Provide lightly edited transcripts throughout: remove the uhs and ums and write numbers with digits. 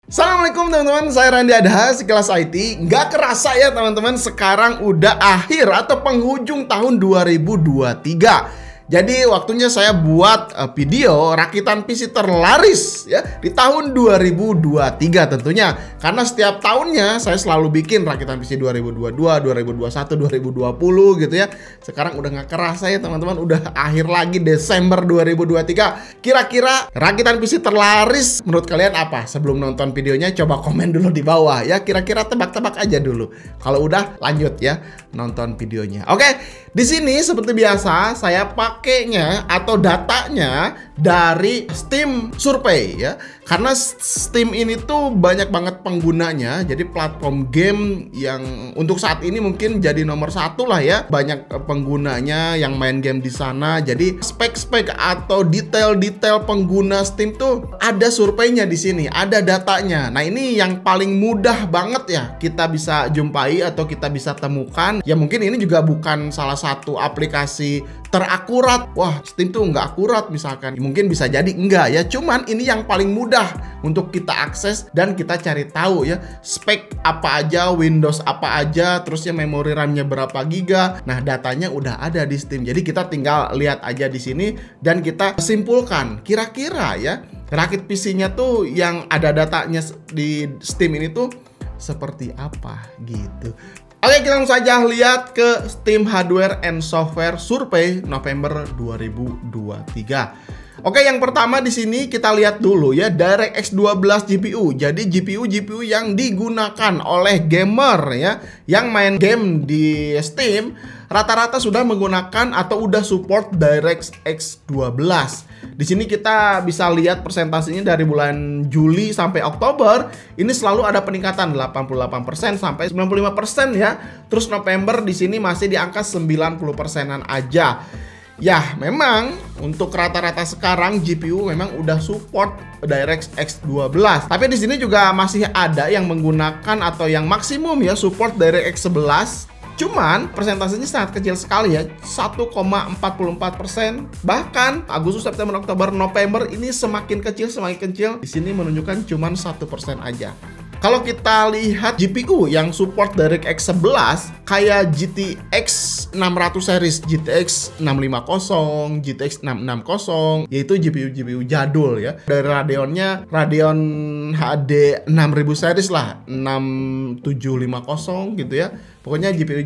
Assalamualaikum teman-teman, saya Randy Adha, Sekelas IT. Nggak kerasa ya teman-teman, sekarang udah akhir atau penghujung tahun 2023. Jadi waktunya saya buat video rakitan PC terlaris ya di tahun 2023 tentunya. Karena setiap tahunnya saya selalu bikin rakitan PC 2022, 2021, 2020 gitu ya. Sekarang udah nggak kerasa ya teman-teman, udah akhir lagi Desember 2023. Kira-kira rakitan PC terlaris menurut kalian apa? Sebelum nonton videonya coba komen dulu di bawah ya. Kira-kira tebak-tebak aja dulu. Kalau udah lanjut ya nonton videonya. Oke, di sini seperti biasa saya pakainya atau datanya dari Steam Survey ya. Karena Steam ini tuh banyak banget penggunanya. Jadi platform game yang untuk saat ini mungkin jadi nomor satu lah ya. Banyak penggunanya yang main game di sana. Jadi spek-spek atau detail-detail pengguna Steam tuh ada surveinya di sini, ada datanya. Nah, ini yang paling mudah banget ya kita bisa jumpai atau kita bisa temukan. Ya mungkin ini juga bukan salah satu aplikasi terakurat. Wah, Steam tuh nggak akurat misalkan. Mungkin bisa jadi enggak ya. Cuman ini yang paling mudah untuk kita akses dan kita cari tahu ya. Spek apa aja, Windows apa aja, terusnya memori RAM-nya berapa giga. Nah, datanya udah ada di Steam. Jadi kita tinggal lihat aja di sini dan kita simpulkan kira-kira ya rakit PC-nya tuh yang ada datanya di Steam ini tuh seperti apa gitu. Oke, kita langsung saja lihat ke Steam Hardware and Software Survey November 2023. Oke, yang pertama di sini kita lihat dulu ya, DirectX 12 GPU. Jadi GPU yang digunakan oleh gamer ya yang main game di Steam rata-rata sudah menggunakan atau udah support DirectX 12. Di sini kita bisa lihat persentasenya dari bulan Juli sampai Oktober ini selalu ada peningkatan 88% sampai 95% ya. Terus November di sini masih di angka 90%-an aja. Ya, memang untuk rata-rata sekarang GPU memang udah support DirectX 12. Tapi di sini juga masih ada yang menggunakan atau yang maksimum ya support DirectX 11. Cuman persentasenya sangat kecil sekali ya, 1,44%. Bahkan Agustus, September, Oktober, November ini semakin kecil. Di sini menunjukkan cuman 1% aja. Kalau kita lihat GPU yang support DirectX 11 kayak GTX 600 series, GTX 650, GTX 660, yaitu GPU jadul ya. Dari Radeonnya Radeon HD 6000 series lah, 6750 gitu ya. Pokoknya GPU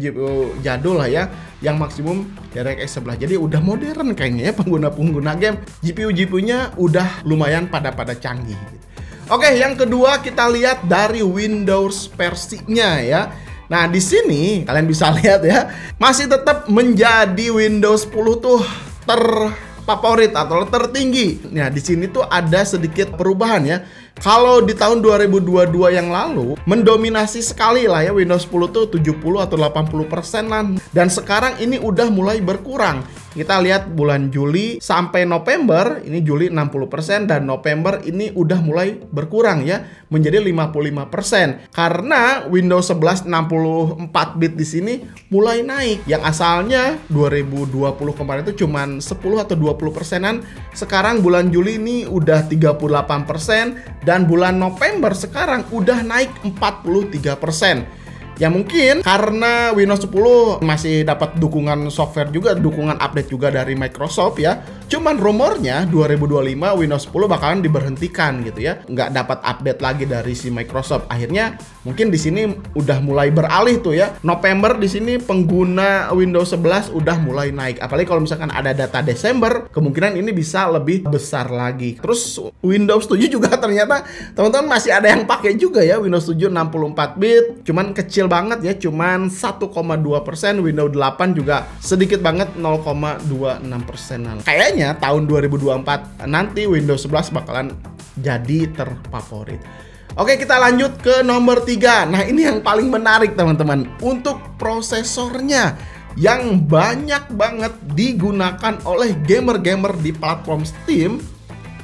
jadul lah ya, yang maksimum DirectX 11. Jadi udah modern kayaknya ya pengguna game. GPU-nya udah lumayan pada canggih gitu. Oke, yang kedua kita lihat dari Windows versinya ya. Nah, di sini kalian bisa lihat ya, masih tetap menjadi Windows 10 tuh terfavorit atau tertinggi. Nah, di sini tuh ada sedikit perubahan ya. Kalau di tahun 2022 yang lalu mendominasi sekali lah ya Windows 10 tuh 70 atau 80% lah. Dan sekarang ini udah mulai berkurang. Kita lihat bulan Juli sampai November, ini Juli 60% dan November ini udah mulai berkurang ya, menjadi 55%. Karena Windows 11 64 bit di sini mulai naik. Yang asalnya 2020 kemarin itu cuman 10 atau 20%-an, sekarang bulan Juli ini udah 38% dan bulan November sekarang udah naik 43%. Ya mungkin karena Windows 10 masih dapat dukungan software juga, dukungan update juga dari Microsoft ya. Cuman rumornya 2025 Windows 10 bakalan diberhentikan gitu ya. Nggak dapat update lagi dari si Microsoft. Akhirnya mungkin di sini udah mulai beralih tuh ya. November di sini pengguna Windows 11 udah mulai naik. Apalagi kalau misalkan ada data Desember, kemungkinan ini bisa lebih besar lagi. Terus Windows 7 juga ternyata teman-teman masih ada yang pakai juga ya Windows 7 64 bit. Cuman kecil banget ya, cuman 1,2%. Windows 8 juga sedikit banget, 0,26%. Kayaknya tahun 2024 nanti Windows 11 bakalan jadi terfavorit. Oke, kita lanjut ke nomor 3. Nah, ini yang paling menarik teman-teman. Untuk prosesornya yang banyak banget digunakan oleh gamer-gamer di platform Steam,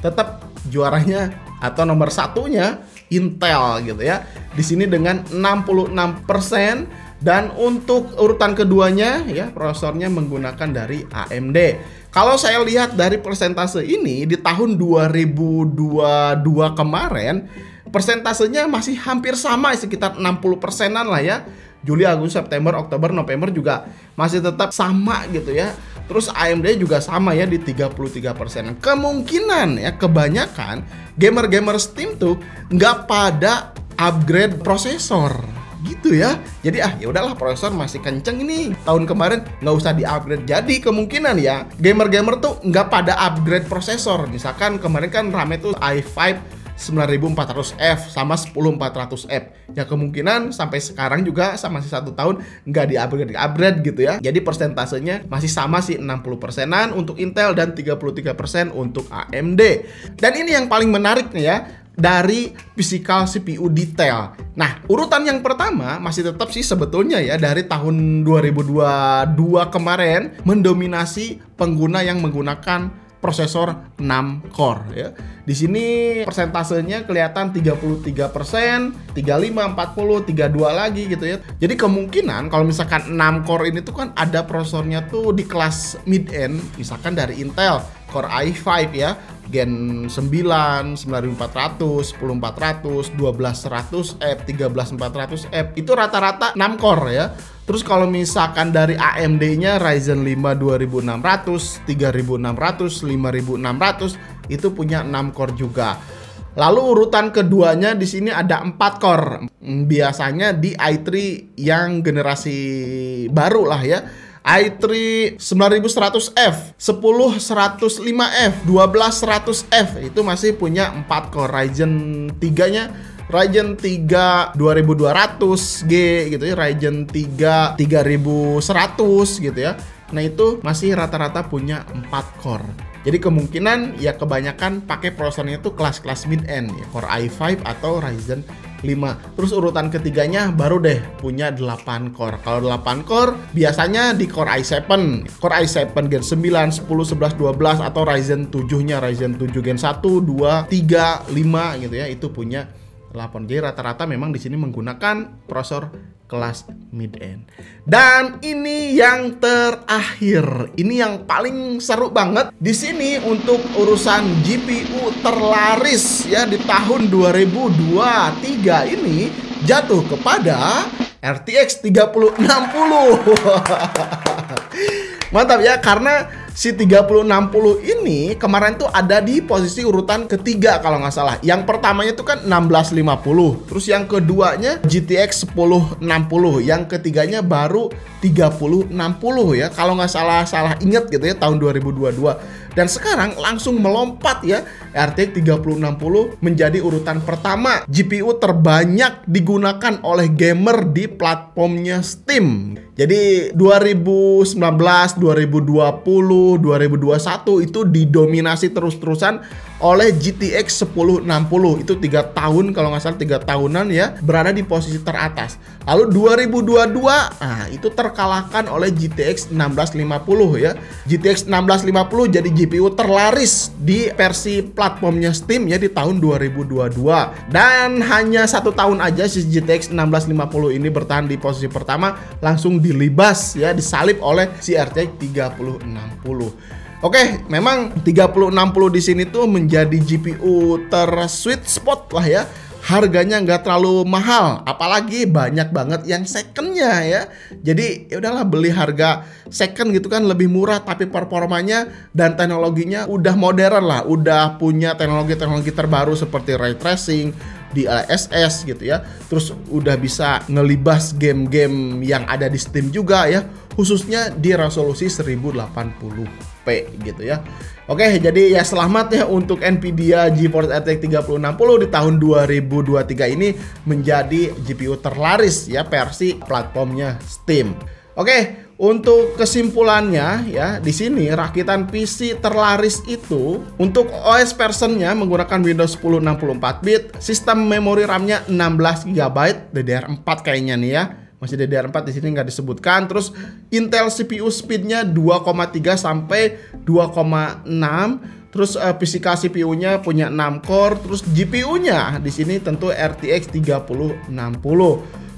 tetap juaranya atau nomor satunya Intel gitu ya. Di sini dengan 66%, dan untuk urutan keduanya ya prosesornya menggunakan dari AMD. Kalau saya lihat dari persentase ini di tahun 2022 kemarin Persentasenya masih hampir sama, sekitar 60%-an lah ya. Juli, Agustus, September, Oktober, November juga masih tetap sama gitu ya. Terus AMD juga sama ya di 33%. Kemungkinan ya, kebanyakan gamer-gamer Steam tuh nggak pada upgrade prosesor gitu ya. Jadi ya udahlah, prosesor masih kenceng ini, tahun kemarin nggak usah di-upgrade. Jadi kemungkinan ya gamer-gamer tuh nggak pada upgrade prosesor. Misalkan kemarin kan rame tuh i5 9400F sama 10400F. Ya kemungkinan sampai sekarang juga masih 1 tahun nggak di-upgrade gitu ya. Jadi persentasenya masih sama sih, 60%-an untuk Intel dan 33% untuk AMD. Dan ini yang paling menarik nih ya, dari physical CPU detail. Nah, urutan yang pertama masih tetap sih sebetulnya ya, dari tahun 2022 kemarin mendominasi pengguna yang menggunakan prosesor 6 core ya. Di sini persentasenya kelihatan 33%, 35, 40, 32 lagi gitu ya. Jadi kemungkinan kalau misalkan 6 core ini tuh kan ada prosesornya tuh di kelas mid end, misalkan dari Intel Core i5 ya, Gen 9, 9400, 10400, 12100F, 13400F, itu rata-rata 6 core ya. Terus kalau misalkan dari AMD-nya Ryzen 5 2600, 3600, 5600 itu punya 6 core juga. Lalu urutan keduanya di sini ada 4 core. Biasanya di i3 yang generasi baru lah ya. i3 9100F, 10105F, 12100F itu masih punya 4 core. Ryzen 3-nya Ryzen 3 2200G gitu ya, Ryzen 3 3100 gitu ya. Nah itu masih rata-rata punya 4 core. Jadi kemungkinan ya kebanyakan pakai prosesornya itu kelas-kelas mid-end ya, Core i5 atau Ryzen 5. Terus urutan ketiganya baru deh punya 8 core. Kalau 8 core biasanya di Core i7, Core i7 Gen 9, 10, 11, 12 atau Ryzen 7-nya Ryzen 7 Gen 1, 2, 3, 5 gitu ya, itu punya 8. Jadi rata-rata memang di sini menggunakan prosesor kelas mid-end. Dan ini yang terakhir, ini yang paling seru banget di sini untuk urusan GPU terlaris ya di tahun 2023 ini jatuh kepada RTX 3060. Mantap ya, karena si 3060 ini kemarin tuh ada di posisi urutan ketiga kalau nggak salah. Yang pertamanya tuh kan 1650, terus yang keduanya GTX 1060, yang ketiganya baru 3060 ya, kalau nggak salah inget gitu ya, tahun 2022. Dan sekarang langsung melompat ya, RTX 3060 menjadi urutan pertama GPU terbanyak digunakan oleh gamer di platformnya Steam. Jadi 2019, 2020, 2021 itu didominasi terus-terusan oleh GTX 1060. Itu 3 tahun kalau nggak salah, 3 tahunan ya, berada di posisi teratas. Lalu 2022 itu terkalahkan oleh GTX 1650 ya. GTX 1650 jadi GPU terlaris di versi platformnya Steam ya di tahun 2022. Dan hanya 1 tahun aja si GTX 1650 ini bertahan di posisi pertama, langsung dilibas ya, disalip oleh si RTX 3060. Oke, memang 3060 di sini tuh menjadi GPU ter-sweet spot lah ya. Harganya nggak terlalu mahal, apalagi banyak banget yang secondnya ya. Jadi ya udahlah, beli harga second gitu kan lebih murah, tapi performanya dan teknologinya udah modern lah, udah punya teknologi-teknologi terbaru seperti ray tracing, DLSS gitu ya. Terus udah bisa ngelibas game-game yang ada di Steam juga ya, khususnya di resolusi 1080p gitu ya. Oke, jadi ya selamat ya untuk Nvidia GeForce RTX 3060 di tahun 2023 ini menjadi GPU terlaris ya versi platformnya Steam. Oke, untuk kesimpulannya ya, di sini rakitan PC terlaris itu untuk OS versionnya menggunakan Windows 10 64-bit, sistem memori RAM-nya 16 GB, DDR4 kayaknya nih ya. Masih DDR4 di sini nggak disebutkan. Terus Intel CPU speed-nya 2,3 sampai 2,6. Terus physical CPU-nya punya 6 core. Terus GPU-nya di sini tentu RTX 3060.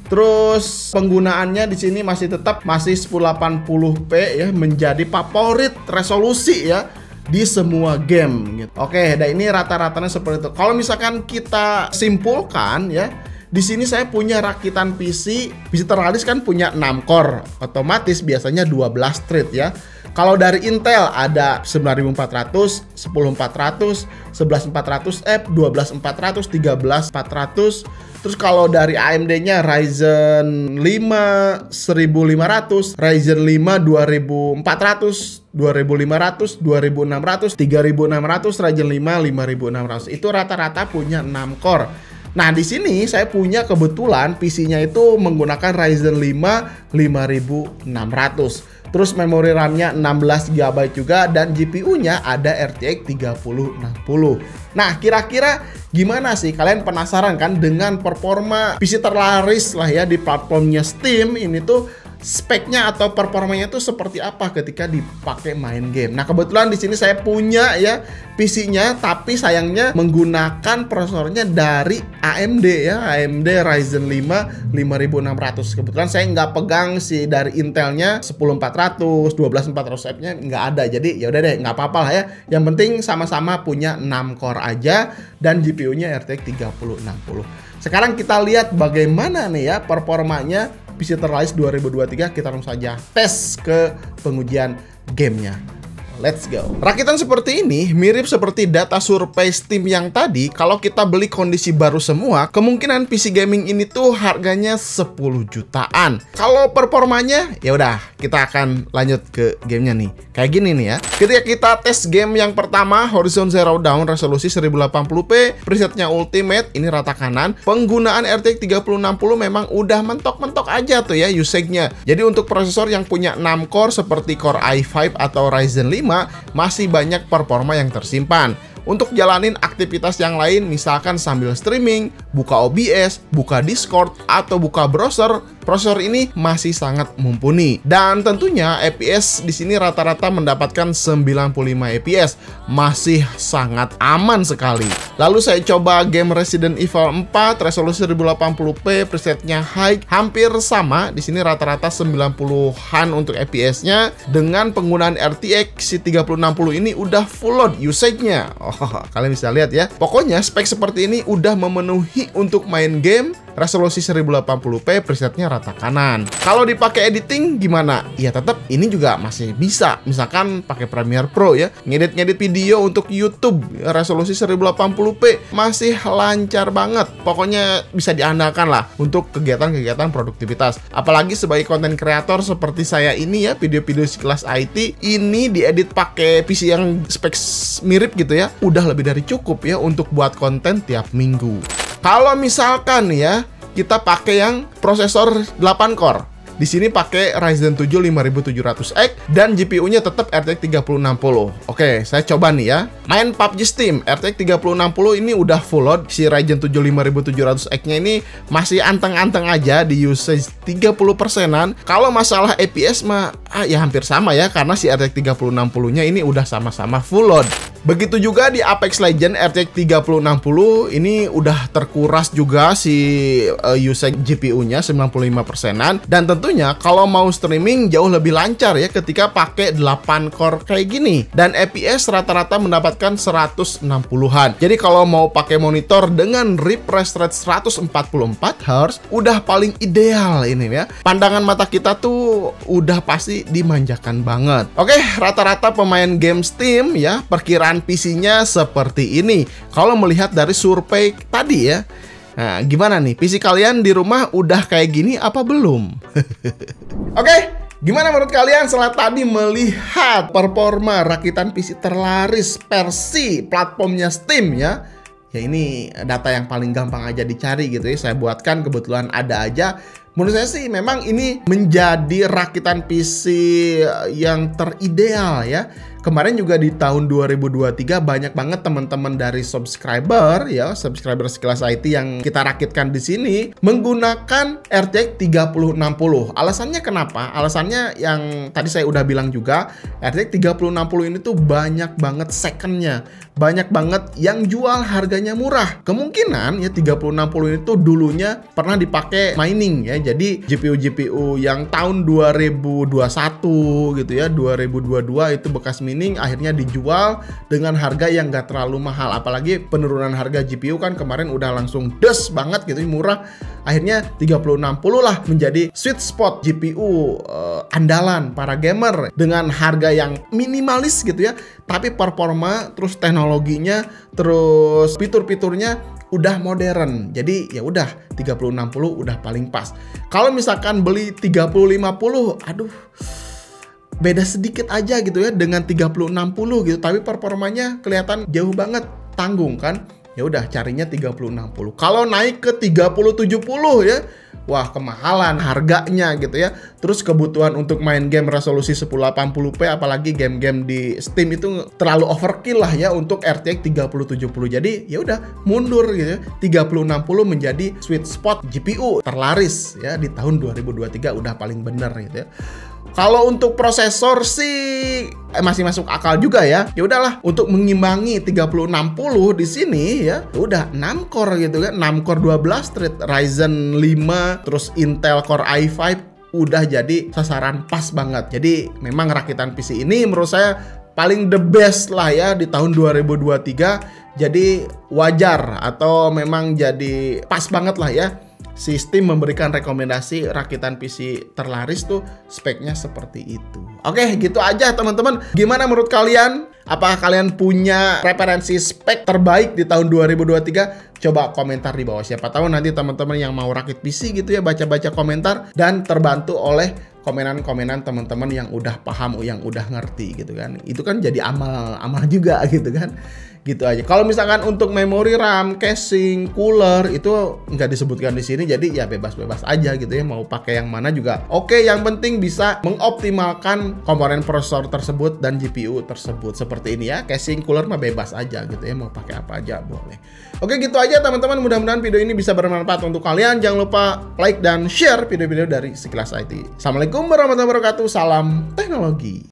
Terus penggunaannya di sini masih tetap 1080p ya, menjadi favorit resolusi ya di semua game gitu. Oke, dan ini rata-ratanya seperti itu. Kalau misalkan kita simpulkan ya, di sini saya punya rakitan PC Terlaris kan punya 6 core, otomatis biasanya 12 thread ya. Kalau dari Intel ada 9400, 10400, 11400F, 12400, 13400. Terus kalau dari AMD-nya Ryzen 5 1500, Ryzen 5 2400, 2500, 2600, 3600, Ryzen 5 5600. Itu rata-rata punya 6 core. Nah, di sini saya punya kebetulan PC-nya itu menggunakan Ryzen 5 5600. Terus memori RAM-nya 16 GB juga dan GPU-nya ada RTX 3060. Nah, kira-kira gimana sih? Kalian penasaran kan dengan performa PC terlaris lah ya di platformnya Steam ini tuh, speknya atau performanya tuh seperti apa ketika dipakai main game. Nah, kebetulan di sini saya punya ya PC-nya, tapi sayangnya menggunakan prosesornya dari AMD ya, AMD Ryzen 5 5600. Kebetulan saya nggak pegang sih dari Intelnya 10400, 12400F-nya nggak ada. Jadi ya udah deh, nggak apa-apa lah ya. Yang penting sama-sama punya 6 core aja dan GPU-nya RTX 3060. Sekarang kita lihat bagaimana nih ya performanya PC Terlaris 2023. Kita langsung saja tes ke pengujian gamenya. Let's go. Rakitan seperti ini mirip seperti data survei Steam yang tadi. Kalau kita beli kondisi baru semua, kemungkinan PC gaming ini tuh harganya 10 jutaan. Kalau performanya, ya udah kita akan lanjut ke gamenya nih. Kayak gini nih ya. Ketika kita tes game yang pertama, Horizon Zero Dawn resolusi 1080p, presetnya Ultimate, ini rata kanan. Penggunaan RTX 3060 memang udah mentok-mentok aja tuh ya usage-nya. Jadi untuk prosesor yang punya 6 core seperti Core i5 atau Ryzen 5 masih banyak performa yang tersimpan. Untuk jalanin aktivitas yang lain, misalkan sambil streaming, buka OBS, buka Discord, atau buka browser, prosesor ini masih sangat mumpuni. Dan tentunya FPS di sini rata-rata mendapatkan 95 FPS, masih sangat aman sekali. Lalu saya coba game Resident Evil 4, resolusi 1080p, presetnya high, hampir sama. Di sini rata-rata 90-an untuk FPS-nya. Dengan penggunaan RTX 3060 ini udah full load usage-nya. Kalian bisa lihat ya. Pokoknya spek seperti ini udah memenuhi untuk main game. Resolusi 1080p, presetnya rata kanan. Kalau dipakai editing gimana? Ya tetap ini juga masih bisa. Misalkan pakai Premiere Pro ya, ngedit-ngedit video untuk YouTube, resolusi 1080p masih lancar banget. Pokoknya bisa diandalkan lah untuk kegiatan-kegiatan produktivitas. Apalagi sebagai konten kreator seperti saya ini ya, video-video sekelas IT ini diedit pakai PC yang spek mirip gitu ya, udah lebih dari cukup ya untuk buat konten tiap minggu. Kalau misalkan ya kita pakai yang prosesor 8 core, di sini pakai Ryzen 7 5700X dan GPU-nya tetap RTX 3060. Oke, saya coba nih ya. Main PUBG Steam, RTX 3060 ini udah full load. Si Ryzen 7 5700X-nya ini masih anteng-anteng aja di usage 30%-an. Kalau masalah FPS mah ya hampir sama ya, karena si RTX 3060-nya ini udah sama-sama full load. Begitu juga di Apex Legends RTX 3060 ini udah terkuras juga si usage GPU-nya 95%-an, dan tentunya kalau mau streaming jauh lebih lancar ya ketika pakai 8 core kayak gini, dan FPS rata-rata mendapatkan 160-an. Jadi kalau mau pakai monitor dengan refresh rate 144 Hz udah paling ideal ini ya. Pandangan mata kita tuh udah pasti dimanjakan banget. Oke, rata-rata pemain game Steam ya, perkiraan PC-nya seperti ini. Kalau melihat dari survei tadi ya. Nah, gimana nih? PC kalian di rumah udah kayak gini apa belum? Oke, gimana menurut kalian setelah tadi melihat performa rakitan PC terlaris versi platformnya Steam ya? Ya ini data yang paling gampang aja dicari gitu ya. Saya buatkan, kebetulan ada aja. Menurut saya sih memang ini menjadi rakitan PC yang terideal ya. Kemarin juga di tahun 2023 banyak banget teman-teman dari subscriber ya, subscriber sekelas IT yang kita rakitkan di sini menggunakan RTX 3060. Alasannya kenapa? Alasannya yang tadi saya udah bilang juga, RTX 3060 ini tuh banyak banget secondnya, banyak banget yang jual harganya murah. Kemungkinan ya 3060 ini tuh dulunya pernah dipakai mining ya. Jadi GPU yang tahun 2021 gitu ya, 2022 itu bekas mining akhirnya dijual dengan harga yang gak terlalu mahal. Apalagi penurunan harga GPU kan kemarin udah langsung des banget gitu, murah. Akhirnya 3060 lah menjadi sweet spot GPU andalan para gamer dengan harga yang minimalis gitu ya, tapi performa terus teknologinya terus fitur-fiturnya udah modern. Jadi ya udah 3060 udah paling pas. Kalau misalkan beli 3050, aduh beda sedikit aja gitu ya dengan 3060 gitu, tapi performanya kelihatan jauh banget, tanggung kan. Ya udah carinya 3060. Kalau naik ke 3070 ya, wah kemahalan harganya gitu ya. Terus kebutuhan untuk main game resolusi 1080p apalagi game-game di Steam itu terlalu overkill lah ya untuk RTX 3070. Jadi ya udah mundur gitu ya. 3060 menjadi sweet spot GPU terlaris ya di tahun 2023, udah paling bener gitu ya. Kalau untuk prosesor sih masih masuk akal juga ya. Ya udahlah, untuk mengimbangi 3060 di sini ya, udah 6 core gitu kan, 6 core 12 thread Ryzen 5 terus Intel Core i5 udah jadi sasaran pas banget. Jadi memang rakitan PC ini menurut saya paling the best lah ya di tahun 2023. Jadi wajar atau memang jadi pas banget lah ya. Steam memberikan rekomendasi rakitan PC terlaris tuh speknya seperti itu. Oke, gitu aja teman-teman. Gimana menurut kalian? Apakah kalian punya referensi spek terbaik di tahun 2023? Coba komentar di bawah. Siapa tahu nanti teman-teman yang mau rakit PC gitu ya baca-baca komentar dan terbantu oleh komenan-komenan teman-teman yang udah paham, yang udah ngerti gitu kan. Itu kan jadi amal juga gitu kan. Gitu aja. Kalau misalkan untuk memori RAM, casing, cooler itu nggak disebutkan di sini, jadi ya bebas-bebas aja gitu ya, mau pakai yang mana juga oke. Yang penting bisa mengoptimalkan komponen prosesor tersebut dan GPU tersebut seperti ini ya. Casing, cooler mah bebas aja gitu ya, mau pakai apa aja boleh. Oke, gitu aja teman-teman. Mudah-mudahan video ini bisa bermanfaat untuk kalian. Jangan lupa like dan share video-video dari Sekilas IT. Assalamualaikum warahmatullahi wabarakatuh. Salam teknologi.